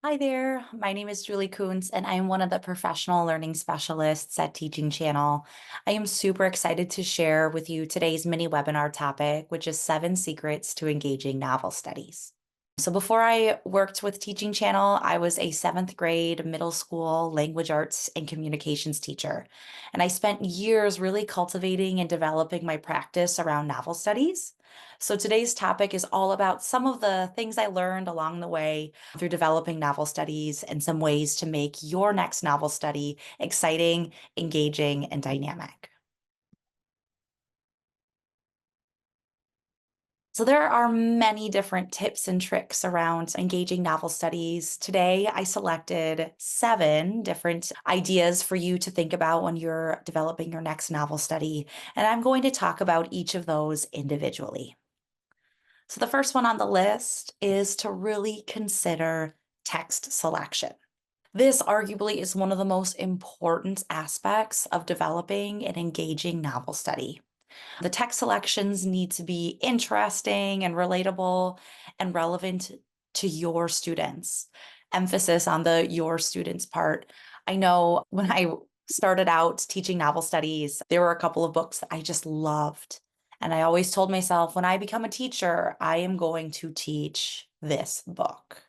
Hi there, my name is Julie Kuntz, and I am one of the professional learning specialists at Teaching Channel. I am super excited to share with you today's mini webinar topic, which is 7 secrets to engaging novel studies. So before I worked with Teaching Channel, I was a 7th grade middle school language arts and communications teacher. And I spent years really cultivating and developing my practice around novel studies. So today's topic is all about some of the things I learned along the way through developing novel studies and some ways to make your next novel study exciting, engaging, and dynamic. So there are many different tips and tricks around engaging novel studies. Today, I selected 7 different ideas for you to think about when you're developing your next novel study, and I'm going to talk about each of those individually. So the first one on the list is to really consider text selection. This arguably is one of the most important aspects of developing an engaging novel study. The text selections need to be interesting and relatable and relevant to your students. Emphasis on the your students part. I know when I started out teaching novel studies, there were a couple of books that I just loved. And I always told myself, when I become a teacher, I am going to teach this book.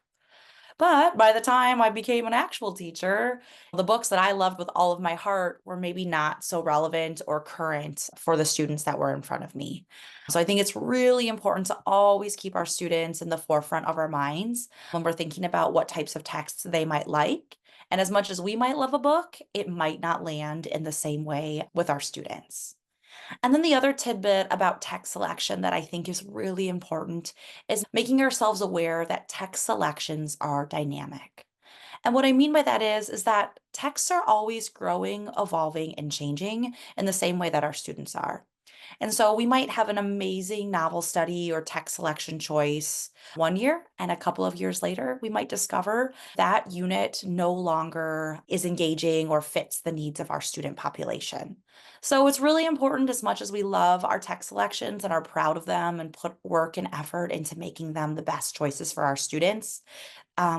But by the time I became an actual teacher, the books that I loved with all of my heart were maybe not so relevant or current for the students that were in front of me. So I think it's really important to always keep our students in the forefront of our minds when we're thinking about what types of texts they might like. And as much as we might love a book, it might not land in the same way with our students. And then the other tidbit about text selection that I think is really important is making ourselves aware that text selections are dynamic. And what I mean by that is that texts are always growing, evolving, and changing in the same way that our students are. And so we might have an amazing novel study or text selection choice one year, and a couple of years later, we might discover that unit no longer is engaging or fits the needs of our student population. So it's really important, as much as we love our text selections and are proud of them and put work and effort into making them the best choices for our students,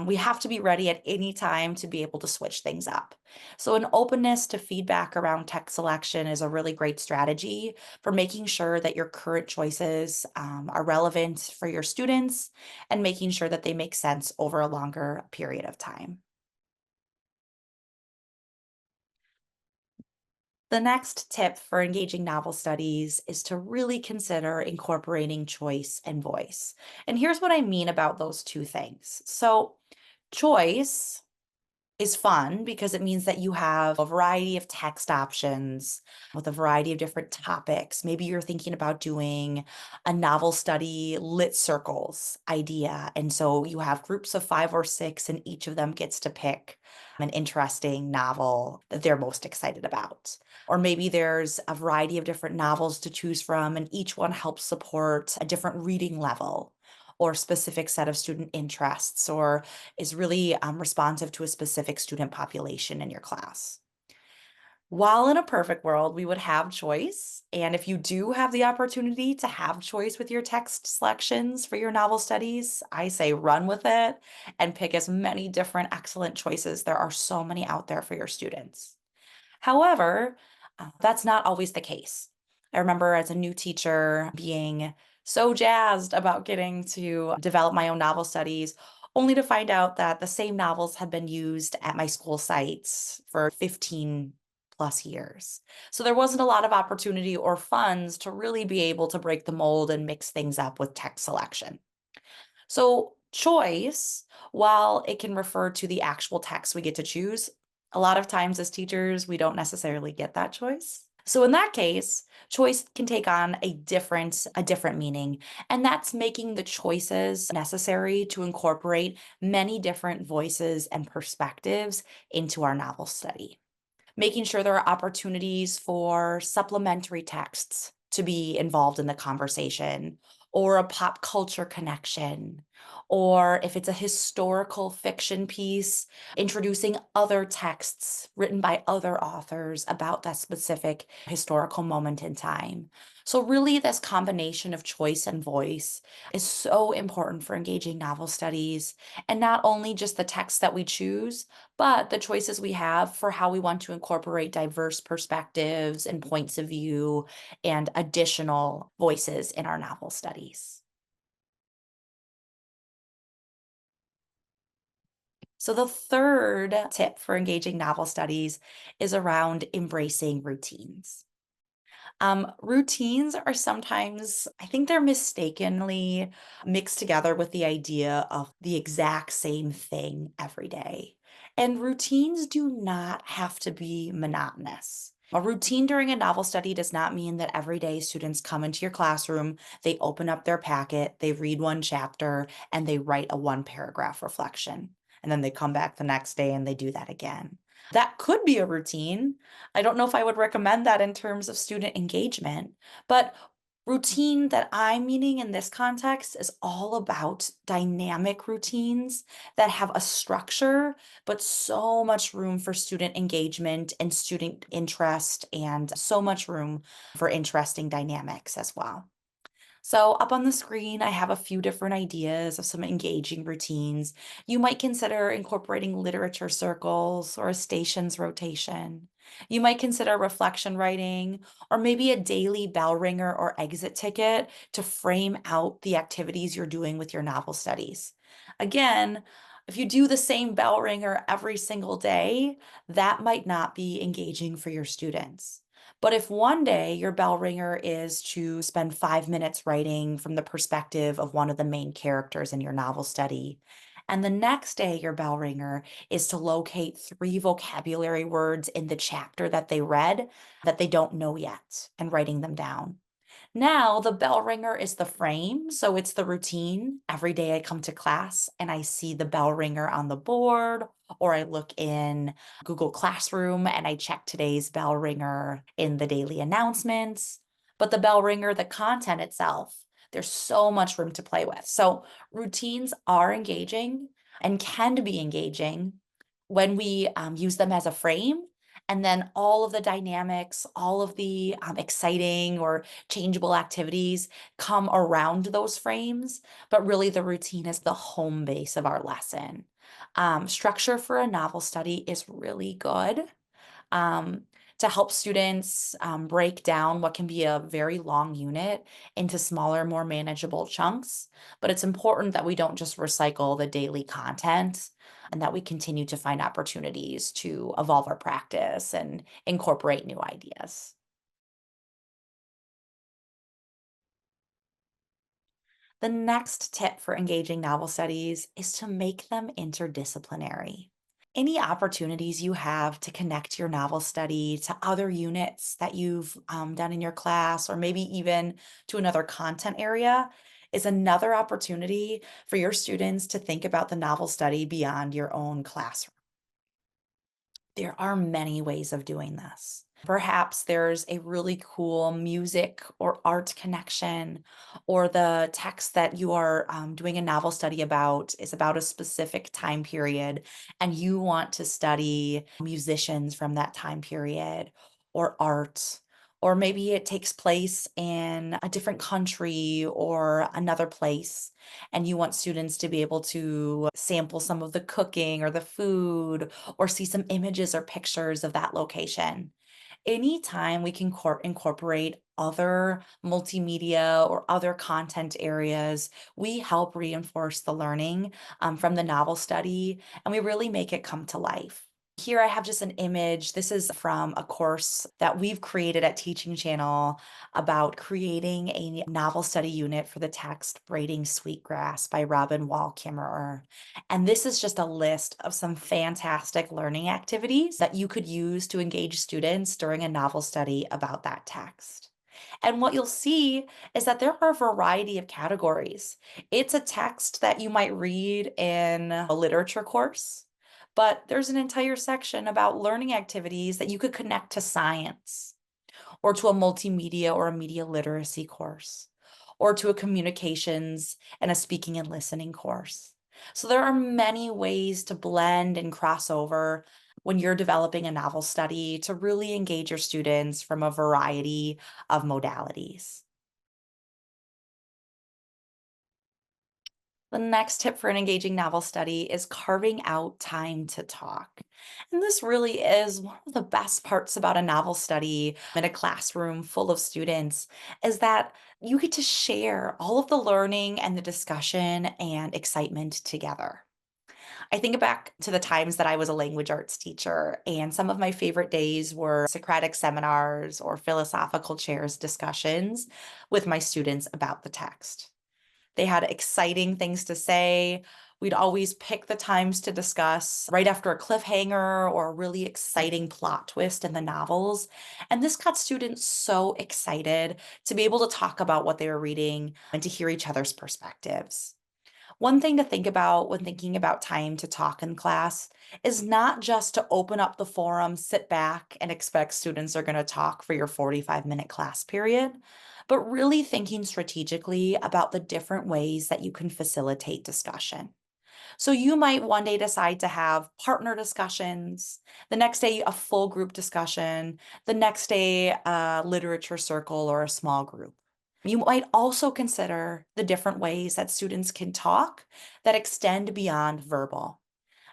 we have to be ready at any time to be able to switch things up. So, an openness to feedback around text selection is a really great strategy for making sure that your current choices are relevant for your students and making sure that they make sense over a longer period of time. The next tip for engaging novel studies is to really consider incorporating choice and voice. And here's what I mean about those two things. So, choice is fun because it means that you have a variety of text options with a variety of different topics. Maybe you're thinking about doing a novel study lit circles idea. And so you have groups of 5 or 6, and each of them gets to pick an interesting novel that they're most excited about. Or maybe there's a variety of different novels to choose from, and each one helps support a different reading level or specific set of student interests, or is really responsive to a specific student population in your class. While in a perfect world, we would have choice. And if you do have the opportunity to have choice with your text selections for your novel studies, I say run with it and pick as many different excellent choices. There are so many out there for your students. However, that's not always the case. I remember as a new teacher being so jazzed about getting to develop my own novel studies, only to find out that the same novels had been used at my school sites for 15 plus years. So there wasn't a lot of opportunity or funds to really be able to break the mold and mix things up with text selection. So, choice, while it can refer to the actual text we get to choose, a lot of times as teachers, we don't necessarily get that choice. So in that case, choice can take on a different meaning, and that's making the choices necessary to incorporate many different voices and perspectives into our novel study. Making sure there are opportunities for supplementary texts to be involved in the conversation, or a pop culture connection, or if it's a historical fiction piece, introducing other texts written by other authors about that specific historical moment in time. So, really, this combination of choice and voice is so important for engaging novel studies, and not only just the text that we choose, but the choices we have for how we want to incorporate diverse perspectives and points of view and additional voices in our novel studies. So, the third tip for engaging novel studies is around embracing routines. Routines are sometimes, I think they're mistakenly mixed together with the idea of the exact same thing every day. And routines do not have to be monotonous. A routine during a novel study does not mean that every day students come into your classroom, they open up their packet, they read one chapter, and they write a one paragraph reflection. And then they come back the next day and they do that again. That could be a routine. I don't know if I would recommend that in terms of student engagement, but routine that I'm meaning in this context is all about dynamic routines that have a structure, but so much room for student engagement and student interest, and so much room for interesting dynamics as well. So, up on the screen, I have a few different ideas of some engaging routines. You might consider incorporating literature circles or a stations rotation. You might consider reflection writing or maybe a daily bell ringer or exit ticket to frame out the activities you're doing with your novel studies. Again, if you do the same bell ringer every single day, that might not be engaging for your students. But if one day your bell ringer is to spend 5 minutes writing from the perspective of one of the main characters in your novel study, and the next day your bell ringer is to locate three vocabulary words in the chapter that they read that they don't know yet and writing them down. Now the bell ringer is the frame, so it's the routine. Every day I come to class and I see the bell ringer on the board, or I look in Google Classroom and I check today's bell ringer in the daily announcements. But the bell ringer, the content itself, there's so much room to play with. So routines are engaging and can be engaging when we use them as a frame. And then all of the dynamics, all of the exciting or changeable activities come around those frames, but really the routine is the home base of our lesson. Structure for a novel study is really good um, to help students break down what can be a very long unit into smaller, more manageable chunks. But it's important that we don't just recycle the daily content and that we continue to find opportunities to evolve our practice and incorporate new ideas. The next tip for engaging novel studies is to make them interdisciplinary. Any opportunities you have to connect your novel study to other units that you've done in your class, or maybe even to another content area, is another opportunity for your students to think about the novel study beyond your own classroom. There are many ways of doing this. Perhaps there's a really cool music or art connection, or the text that you are doing a novel study about is about a specific time period, and you want to study musicians from that time period, or art. Or maybe it takes place in a different country or another place, and you want students to be able to sample some of the cooking or the food or see some images or pictures of that location. Anytime we can incorporate other multimedia or other content areas, we help reinforce the learning from the novel study, and we really make it come to life. Here I have just an image. This is from a course that we've created at Teaching Channel about creating a novel study unit for the text Braiding Sweetgrass by Robin Wall Kimmerer. And this is just a list of some fantastic learning activities that you could use to engage students during a novel study about that text. And what you'll see is that there are a variety of categories. It's a text that you might read in a literature course, but there's an entire section about learning activities that you could connect to science, or to a multimedia or a media literacy course, or to a communications and a speaking and listening course. So there are many ways to blend and cross over when you're developing a novel study to really engage your students from a variety of modalities. The next tip for an engaging novel study is carving out time to talk. And this really is one of the best parts about a novel study in a classroom full of students is that you get to share all of the learning and the discussion and excitement together. I think back to the times that I was a language arts teacher, and some of my favorite days were Socratic seminars or philosophical chairs discussions with my students about the text. They had exciting things to say. We'd always pick the times to discuss right after a cliffhanger or a really exciting plot twist in the novels. And this got students so excited to be able to talk about what they were reading and to hear each other's perspectives. One thing to think about when thinking about time to talk in class is not just to open up the forum, sit back, and expect students are going to talk for your 45-minute class period, but really thinking strategically about the different ways that you can facilitate discussion. So you might one day decide to have partner discussions, the next day a full group discussion, the next day a literature circle or a small group. You might also consider the different ways that students can talk that extend beyond verbal.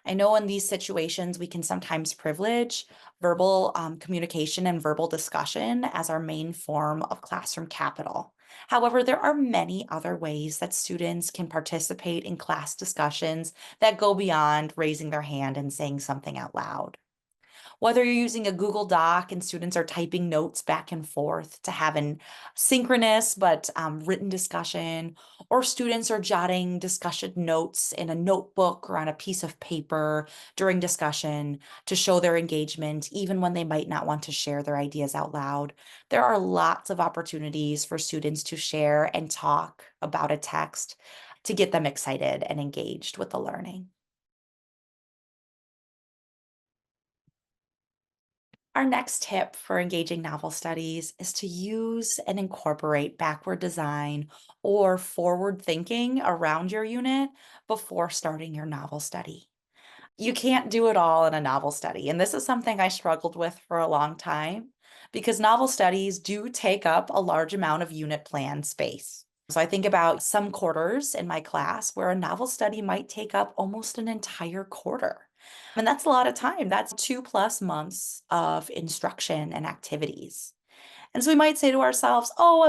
I know in these situations, we can sometimes privilege verbal communication and verbal discussion as our main form of classroom capital. However, there are many other ways that students can participate in class discussions that go beyond raising their hand and saying something out loud. Whether you're using a Google Doc and students are typing notes back and forth to have an synchronous but written discussion, or students are jotting discussion notes in a notebook or on a piece of paper during discussion to show their engagement, even when they might not want to share their ideas out loud. There are lots of opportunities for students to share and talk about a text to get them excited and engaged with the learning. Our next tip for engaging novel studies is to use and incorporate backward design or forward thinking around your unit before starting your novel study. You can't do it all in a novel study, and this is something I struggled with for a long time because novel studies do take up a large amount of unit plan space. So I think about some quarters in my class where a novel study might take up almost an entire quarter. And that's a lot of time. That's 2+ months of instruction and activities. And so we might say to ourselves, oh,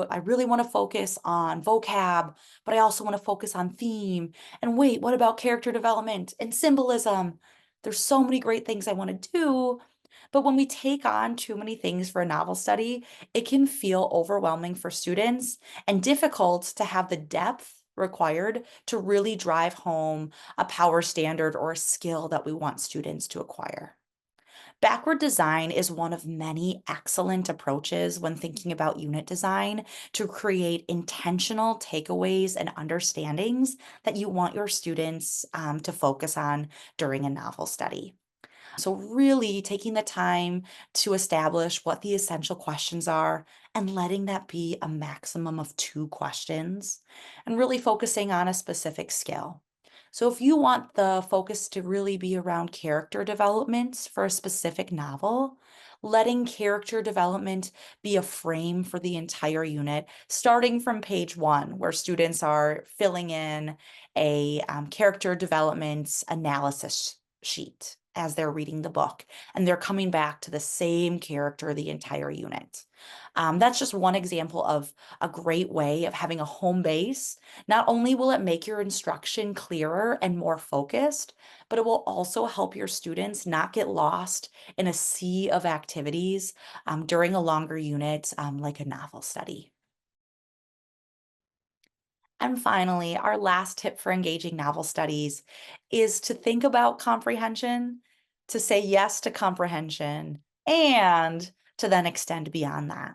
I really want to focus on vocab, but I also want to focus on theme. And wait, what about character development and symbolism? There's so many great things I want to do. But when we take on too many things for a novel study, it can feel overwhelming for students and difficult to have the depth required to really drive home a power standard or a skill that we want students to acquire. Backward design is one of many excellent approaches when thinking about unit design to create intentional takeaways and understandings that you want your students to focus on during a novel study. So, really taking the time to establish what the essential questions are and letting that be a maximum of 2 questions and really focusing on a specific skill. So, if you want the focus to really be around character development for a specific novel, letting character development be a frame for the entire unit, starting from page 1, where students are filling in a character development analysis sheet as they're reading the book, and they're coming back to the same character the entire unit. That's just one example of a great way of having a home base. Not only will it make your instruction clearer and more focused, but it will also help your students not get lost in a sea of activities during a longer unit, like a novel study. And finally, our last tip for engaging novel studies is to think about comprehension, to say yes to comprehension, and to then extend beyond that.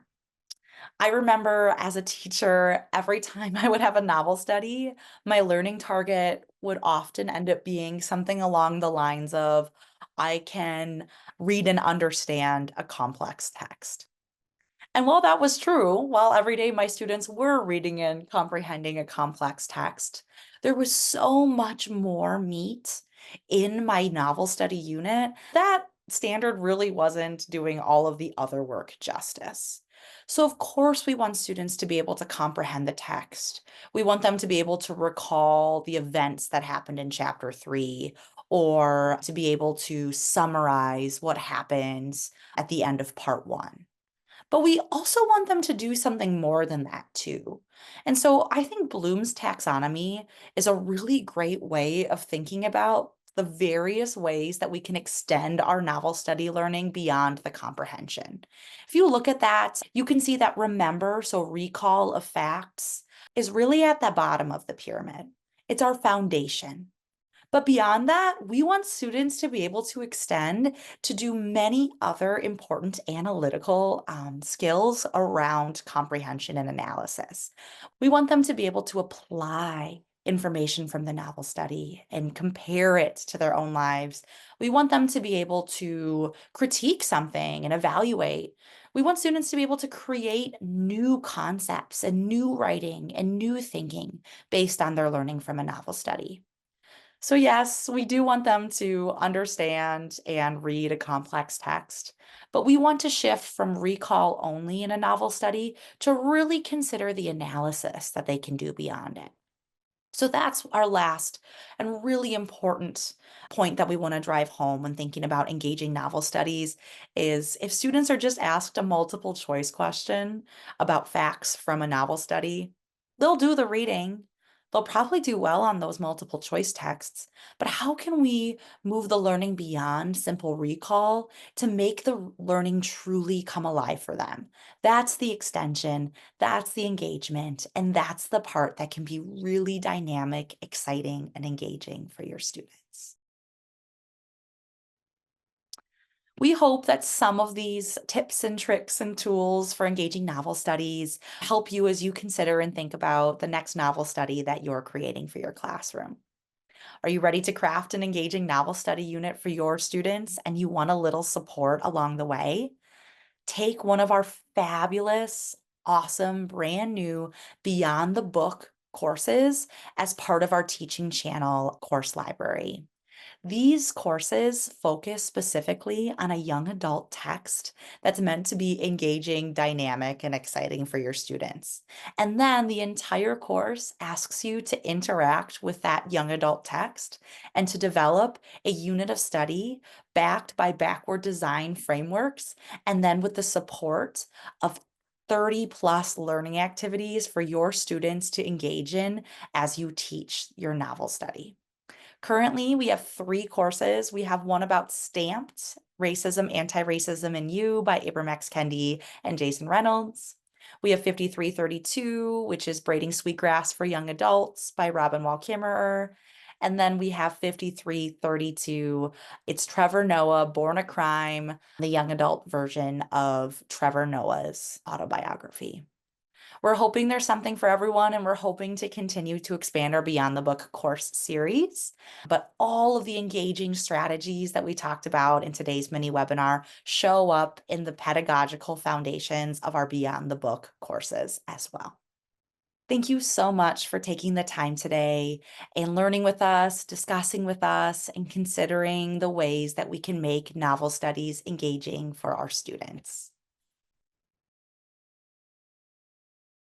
I remember as a teacher, every time I would have a novel study, my learning target would often end up being something along the lines of, I can read and understand a complex text. And while that was true, while every day my students were reading and comprehending a complex text, there was so much more meat In my novel study unit, that standard really wasn't doing all of the other work justice. So, of course, we want students to be able to comprehend the text. We want them to be able to recall the events that happened in chapter 3 or to be able to summarize what happens at the end of part 1. But we also want them to do something more than that too. And so I think Bloom's taxonomy is a really great way of thinking about the various ways that we can extend our novel study learning beyond the comprehension. If you look at that, you can see that remember, so recall of facts, is really at the bottom of the pyramid. It's our foundation. But beyond that, we want students to be able to extend to do many other important analytical skills around comprehension and analysis. We want them to be able to apply information from the novel study and compare it to their own lives. We want them to be able to critique something and evaluate. We want students to be able to create new concepts and new writing and new thinking based on their learning from a novel study. So, yes, we do want them to understand and read a complex text, but we want to shift from recall only in a novel study to really consider the analysis that they can do beyond it. So that's our last and really important point that we want to drive home when thinking about engaging novel studies is if students are just asked a multiple choice question about facts from a novel study, they'll do the reading. They'll probably do well on those multiple choice texts, but how can we move the learning beyond simple recall to make the learning truly come alive for them? That's the extension, that's the engagement, and that's the part that can be really dynamic, exciting, and engaging for your students. We hope that some of these tips and tricks and tools for engaging novel studies help you as you consider and think about the next novel study that you're creating for your classroom. Are you ready to craft an engaging novel study unit for your students and you want a little support along the way? Take one of our fabulous, awesome, brand new Beyond the Book courses as part of our teaching channel course library. These courses focus specifically on a young adult text that's meant to be engaging, dynamic, and exciting for your students. And then the entire course asks you to interact with that young adult text and to develop a unit of study backed by backward design frameworks, and then with the support of 30 plus learning activities for your students to engage in as you teach your novel study. Currently, we have 3 courses. We have one about Stamped, Racism, Anti-Racism in You by Ibram X. Kendi and Jason Reynolds. We have 5332, which is Braiding Sweetgrass for Young Adults by Robin Wall Kimmerer. And then we have 5332. It's Trevor Noah, Born a Crime, the young adult version of Trevor Noah's autobiography. We're hoping there's something for everyone, and we're hoping to continue to expand our Beyond the Book course series. But all of the engaging strategies that we talked about in today's mini webinar show up in the pedagogical foundations of our Beyond the Book courses as well. Thank you so much for taking the time today and learning with us, discussing with us, and considering the ways that we can make novel studies engaging for our students.